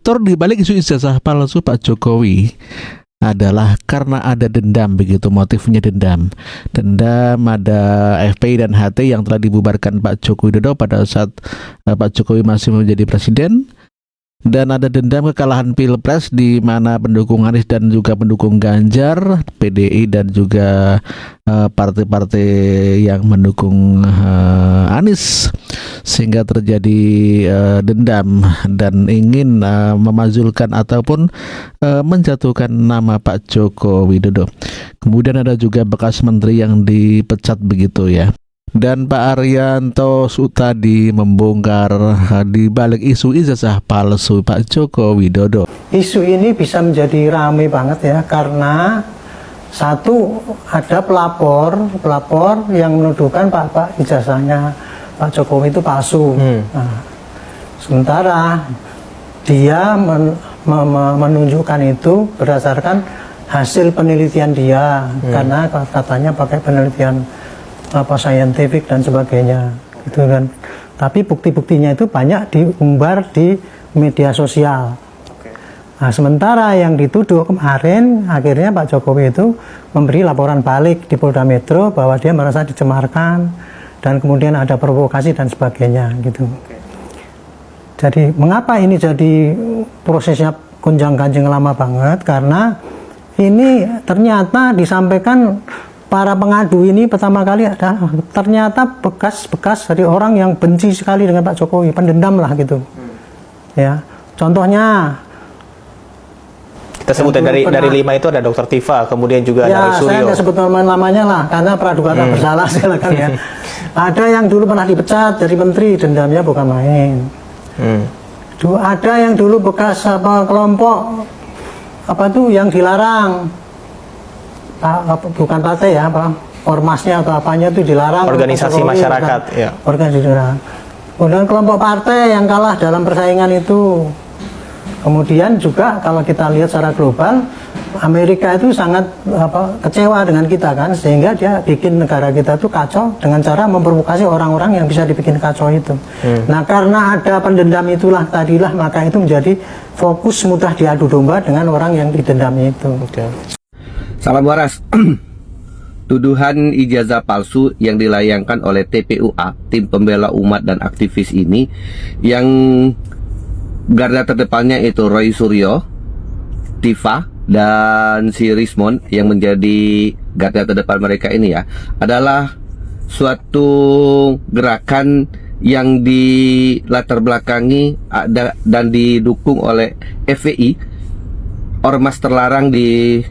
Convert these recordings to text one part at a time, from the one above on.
Faktor dibalik isu ijazah palsu Pak Jokowi adalah karena ada dendam, begitu, motifnya dendam. Dendam, ada FPI dan HT yang telah dibubarkan Pak Joko Widodo pada saat Pak Jokowi masih menjadi presiden. Dan ada dendam kekalahan Pilpres di mana pendukung Anies dan juga pendukung Ganjar, PDI dan juga partai-partai yang mendukung Anies, sehingga terjadi dendam dan ingin memazulkan ataupun menjatuhkan nama Pak Joko Widodo. Kemudian ada juga bekas menteri yang dipecat, begitu ya. Dan Pak Arianto Sutadi membongkar di balik isu ijazah palsu Pak Joko Widodo. Isu ini bisa menjadi ramai banget ya, karena satu, ada pelapor yang menuduhkan Pak ijazahnya Pak Jokowi itu palsu. Nah, sementara dia menunjukkan itu berdasarkan hasil penelitian dia, karena katanya pakai penelitian saintifik dan sebagainya gitu kan. Tapi bukti-buktinya itu banyak diumbar di media sosial. Nah, sementara yang dituduh kemarin, akhirnya Pak Jokowi itu memberi laporan balik di Polda Metro bahwa dia merasa dicemarkan dan kemudian ada provokasi dan sebagainya gitu. Jadi mengapa ini jadi prosesnya gonjang-ganjing lama banget? Karena ini ternyata disampaikan para pengadu ini pertama kali adalah ternyata bekas-bekas dari orang yang benci sekali dengan Pak Jokowi, pendendam lah gitu. Ya, contohnya kita sebutkan dari 5 itu ada Dr. Tifa, kemudian juga ada Suryo. Saya nggak sebut namanya lah, karena praduga tak bersalah silakan ya. Ada yang dulu pernah dipecat dari menteri, dendamnya bukan main. Ada yang dulu bekas kelompok yang dilarang. Bukan partai ya, ormasnya atau apanya itu dilarang. Organisasi masyarakat, ya. Organisasi dilarang. Kemudian kelompok partai yang kalah dalam persaingan itu. Kemudian juga kalau kita lihat secara global, Amerika itu sangat kecewa dengan kita kan, sehingga dia bikin negara kita itu kacau dengan cara memprovokasi orang-orang yang bisa dibikin kacau itu. Nah, karena ada pendendam itulah tadilah, maka itu menjadi fokus mudah diadu domba dengan orang yang didendamnya itu. Salam waras. Tuduhan ijazah palsu yang dilayangkan oleh TPUA, Tim Pembela Umat dan Aktivis ini, yang garda terdepannya itu Roy Suryo, Tifa, dan si Rismond yang menjadi garda terdepan mereka ini ya, adalah suatu gerakan yang dilatar belakangi dan didukung oleh FPI, ormas terlarang di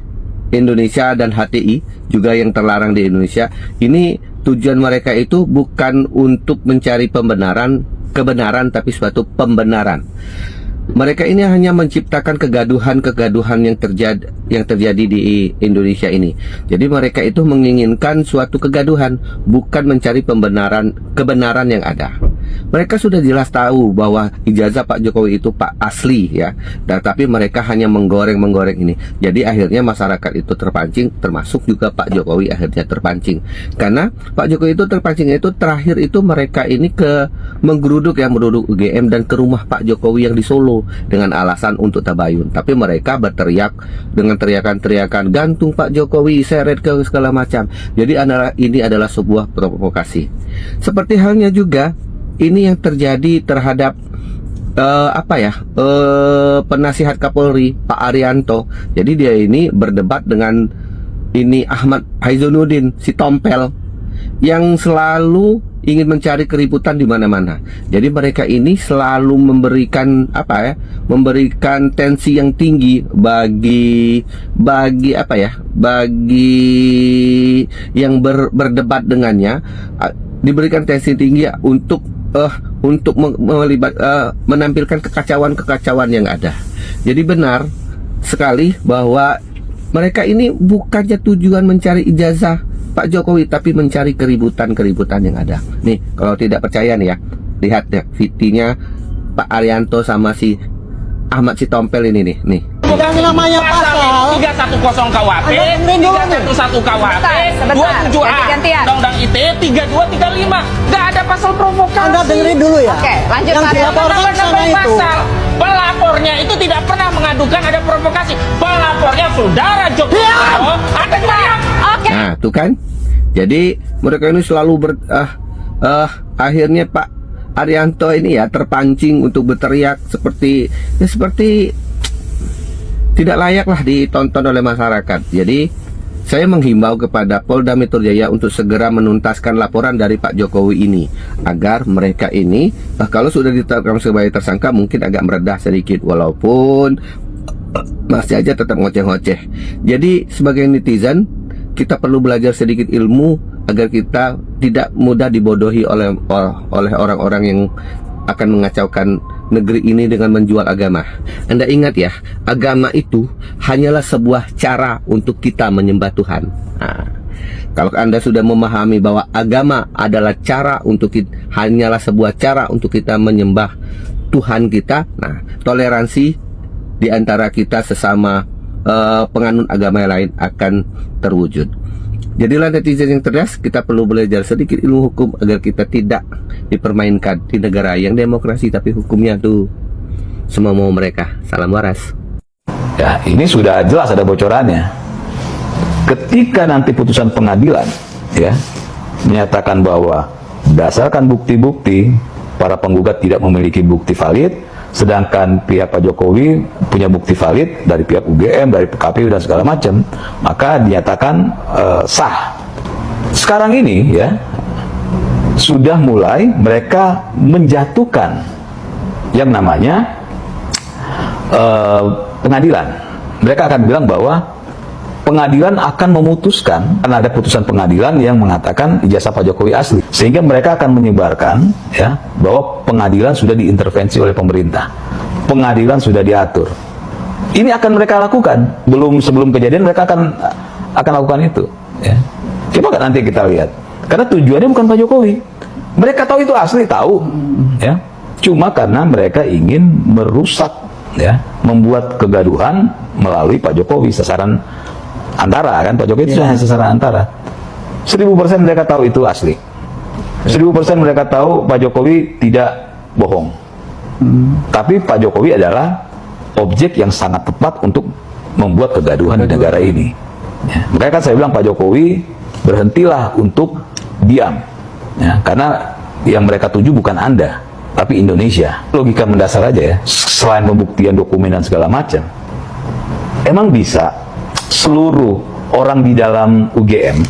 Indonesia, dan HTI juga yang terlarang di Indonesia. Ini tujuan mereka itu bukan untuk mencari kebenaran, tapi suatu pembenaran. Mereka ini hanya menciptakan kegaduhan yang terjadi di Indonesia ini. Jadi mereka itu menginginkan suatu kegaduhan, bukan mencari kebenaran yang ada. Mereka sudah jelas tahu bahwa ijazah Pak Jokowi itu Pak asli ya, tapi mereka hanya menggoreng ini. Jadi akhirnya masyarakat itu terpancing, termasuk juga Pak Jokowi akhirnya terpancing. Karena Pak Jokowi itu terpancing itu terakhir itu mereka ini menggeruduk UGM dan ke rumah Pak Jokowi yang di Solo dengan alasan untuk tabayun. Tapi mereka berteriak dengan teriakan-teriakan gantung Pak Jokowi, seret ke segala macam. Jadi ini adalah sebuah provokasi. Seperti halnya juga ini yang terjadi terhadap penasihat Kapolri Pak Arianto. Jadi dia ini berdebat dengan ini Ahmad Haizonuddin, si Tompel, yang selalu ingin mencari keributan di mana-mana. Jadi mereka ini selalu memberikan memberikan tensi yang tinggi bagi yang berdebat dengannya, diberikan tensi tinggi untuk menampilkan kekacauan yang ada. Jadi benar sekali bahwa mereka ini bukannya tujuan mencari ijazah Pak Jokowi, tapi mencari keributan yang ada. Nih, kalau tidak percaya nih ya, lihat ya VT-nya Pak Arianto sama si Ahmad si Tompel ini nih. Bukan namanya pasal 310 KUHP, 311 KUHP, 27A, Undang-Undang ITE, 3235. Nggak ada pasal provokasi. Anda dengerin dulu ya. Oke, lanjut yang Pak. dilaporkan sana itu pasal. Pelapornya itu tidak pernah mengadukan ada provokasi. Pelapornya saudara Joko Widodo. Ada diam. Oke. Nah, tuh kan. Jadi mereka ini selalu akhirnya Pak Arianto ini ya terpancing untuk berteriak seperti tidak layak lah ditonton oleh masyarakat. Jadi saya menghimbau kepada Polda Metro Jaya untuk segera menuntaskan laporan dari Pak Jokowi ini, agar mereka ini kalau sudah ditetapkan sebagai tersangka mungkin agak meredah sedikit, walaupun masih aja tetap ngoceh-ngoceh. Jadi sebagai netizen kita perlu belajar sedikit ilmu agar kita tidak mudah dibodohi oleh orang-orang yang akan mengacaukan negeri ini dengan menjual agama. Anda ingat ya, agama itu hanyalah sebuah cara untuk kita menyembah Tuhan. Nah, kalau Anda sudah memahami bahwa agama adalah cara untuk hanyalah sebuah cara untuk kita menyembah Tuhan kita, nah toleransi di antara kita sesama penganut agama yang lain akan terwujud. Jadilah netizen yang cerdas, kita perlu belajar sedikit ilmu hukum agar kita tidak dipermainkan di negara yang demokrasi tapi hukumnya tuh semua mau mereka. Salam waras. Ya, ini sudah jelas ada bocorannya. Ketika nanti putusan pengadilan ya menyatakan bahwa berdasarkan bukti-bukti para penggugat tidak memiliki bukti valid, sedangkan pihak Pak Jokowi punya bukti valid dari pihak UGM, dari KPU dan segala macam, maka dinyatakan sah. Sekarang ini ya sudah mulai mereka menjatuhkan yang namanya pengadilan. Mereka akan bilang bahwa pengadilan akan memutuskan, karena ada putusan pengadilan yang mengatakan ijazah Pak Jokowi asli, sehingga mereka akan menyebarkan ya bahwa pengadilan sudah diintervensi oleh pemerintah, pengadilan sudah diatur. Ini akan mereka lakukan sebelum kejadian, mereka akan lakukan itu ya. Coba nanti kita lihat, karena tujuannya bukan Pak Jokowi, mereka tahu itu asli, tahu ya, cuma karena mereka ingin merusak ya, membuat kegaduhan melalui Pak Jokowi, sasaran antara kan, Pak Jokowi itu hanya sasaran antara. 1000% mereka tahu itu asli, 1000% mereka tahu Pak Jokowi tidak bohong. Tapi Pak Jokowi adalah objek yang sangat tepat untuk membuat kegaduhan di negara ini ya. Makanya kan saya bilang Pak Jokowi berhentilah untuk diam ya, karena yang mereka tuju bukan Anda tapi Indonesia. Logika mendasar aja ya, selain pembuktian dokumen dan segala macam, emang bisa seluruh orang di dalam UGM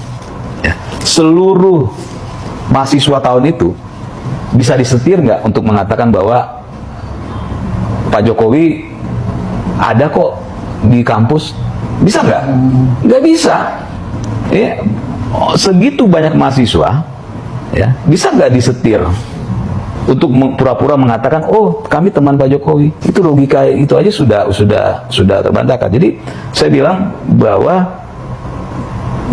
ya, seluruh mahasiswa tahun itu bisa disetir nggak untuk mengatakan bahwa Pak Jokowi ada kok di kampus? Bisa nggak? Nggak bisa ya. Segitu banyak mahasiswa ya, bisa nggak disetir untuk pura-pura mengatakan, oh kami teman Pak Jokowi? Itu logika itu aja sudah terbantahkan. Jadi saya bilang bahwa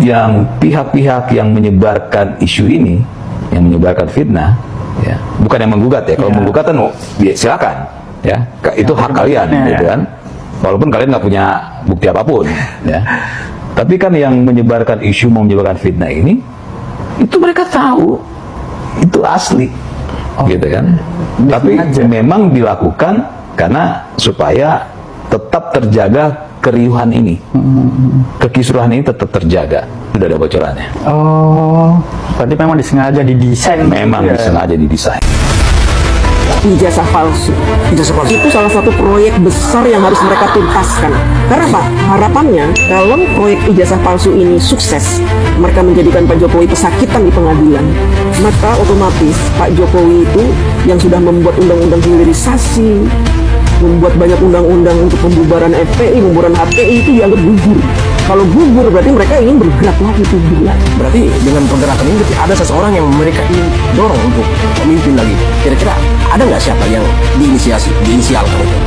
yang pihak-pihak yang menyebarkan isu ini, yang menyebarkan fitnah, ya, bukan yang menggugat ya. Kalau menggugat kan ya, silakan, ya, itu hak kalian, gitu kan. Walaupun kalian nggak punya bukti apapun, ya. Tapi kan yang menyebarkan isu, mau menyebarkan fitnah ini, itu mereka tahu itu asli. Gitu kan. Tapi memang dilakukan karena supaya tetap terjaga keriuhan ini, kekisruhan ini tetap terjaga. Sudah ada bocorannya. Oh, berarti memang disengaja didesain. Memang disengaja didesain. Ijazah palsu itu salah satu proyek besar yang harus mereka tuntaskan. Karena Pak, harapannya kalau proyek ijazah palsu ini sukses, mereka menjadikan Pak Jokowi pesakitan di pengadilan, maka otomatis Pak Jokowi itu yang sudah membuat undang-undang hilirisasi, membuat banyak undang-undang untuk pembubaran FPI, pembubaran HTI itu dianggap gugur. Kalau gugur berarti mereka ingin bergerak lagi tubuh. Berarti dengan pergerakan ini ada seseorang yang mereka ingin dorong untuk memimpin lagi. Kira-kira ada nggak siapa yang diinisialkan itu?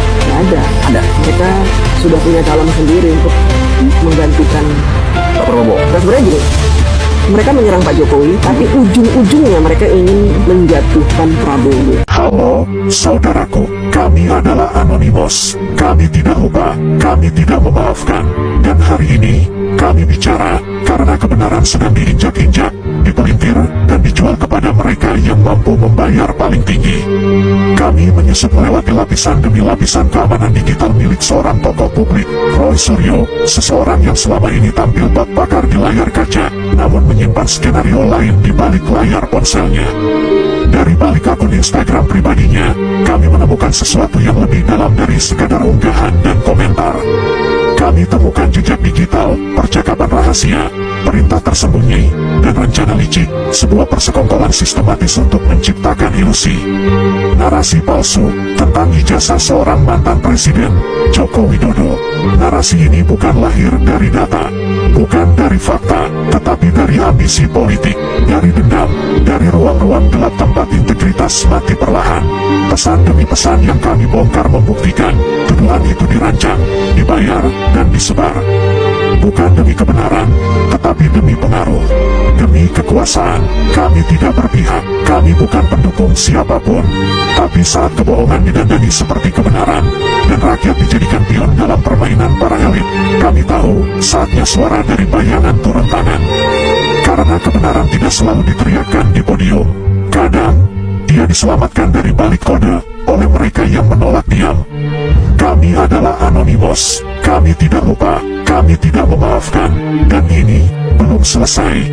Ada. Kita sudah punya calon sendiri untuk menggantikan Pak Prabowo. Dan sebenarnya gini, mereka menyerang Pak Jokowi, tapi ujung-ujungnya mereka ingin menjatuhkan Prabowo. Halo, saudaraku, kami adalah Anonymous. Kami tidak lupa, kami tidak memaafkan. Dan hari ini, kami bicara karena kebenaran sedang diinjak-injak, dipelintir, dan dijual kepada kepada mereka yang mampu membayar paling tinggi. Kami menyusup melewati lapisan demi lapisan keamanan digital milik seorang tokoh publik, Roy Suryo, seseorang yang selama ini tampil bak bakar di layar kaca, namun menyimpan skenario lain di balik layar ponselnya. Dari balik akun Instagram pribadinya, kami menemukan sesuatu yang lebih dalam dari sekadar unggahan dan komentar. Kami temukan jejak digital, percakapan rahasia, perintah tersembunyi, dan rencana licik, sebuah persekongkolan sistematis untuk menciptakan ilusi. Narasi palsu tentang ijazah seorang mantan presiden, Joko Widodo. Narasi ini bukan lahir dari data, bukan dari fakta, tetapi dari ambisi politik, dari dendam, dari ruang-ruang gelap tempat integritas mati perlahan. Pesan demi pesan yang kami bongkar membuktikan, tuduhan itu dirancang, dibayar, dan disebar. Bukan demi kebenaran, tetapi demi pengaruh, demi kekuasaan. Kami tidak berpihak, kami bukan pendukung siapapun. Tapi saat kebohongan didandani seperti kebenaran, dan rakyat dijadikan pion dalam permainan para elit, kami tahu saatnya suara dari bayangan turun tangan. Karena kebenaran tidak selalu diteriakkan di podium. Kadang, dia diselamatkan dari balik kode oleh mereka yang menolak diam. Kami adalah Anonymous. Kami tidak lupa, kami tidak memaafkan, dan ini belum selesai.